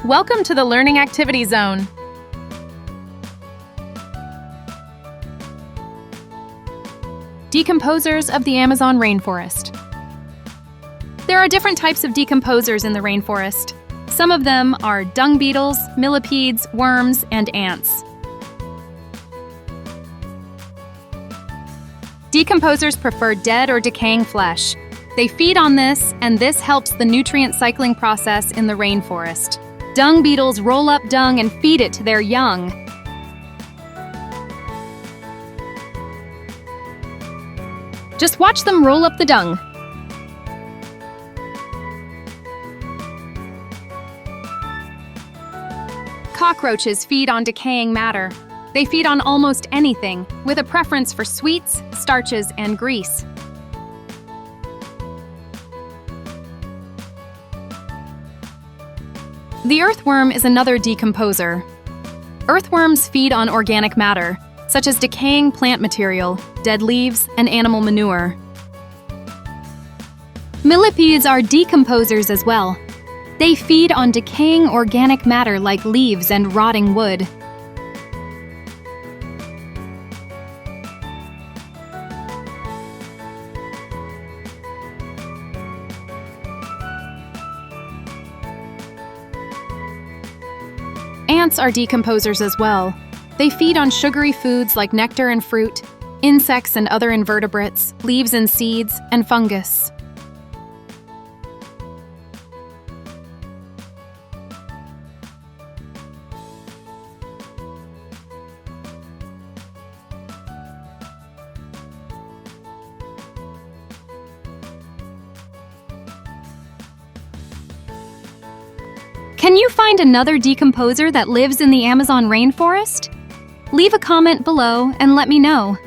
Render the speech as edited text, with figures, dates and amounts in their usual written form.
Welcome to the Learning Activity Zone. Decomposers of the Amazon rainforest. There are different types of decomposers in the rainforest. Some of them are dung beetles, millipedes, worms, and ants. Decomposers prefer dead or decaying flesh. They feed on this, and this helps the nutrient cycling process in the rainforest. Dung beetles roll up dung and feed it to their young. Just watch them roll up the dung. Cockroaches feed on decaying matter. They feed on almost anything, with a preference for sweets, starches, and grease. The earthworm is another decomposer. Earthworms feed on organic matter, such as decaying plant material, dead leaves, and animal manure. Millipedes are decomposers as well. They feed on decaying organic matter like leaves and rotting wood. Ants are decomposers as well. They feed on sugary foods like nectar and fruit, insects and other invertebrates, leaves and seeds, and fungus. Can you find another decomposer that lives in the Amazon rainforest? Leave a comment below and let me know.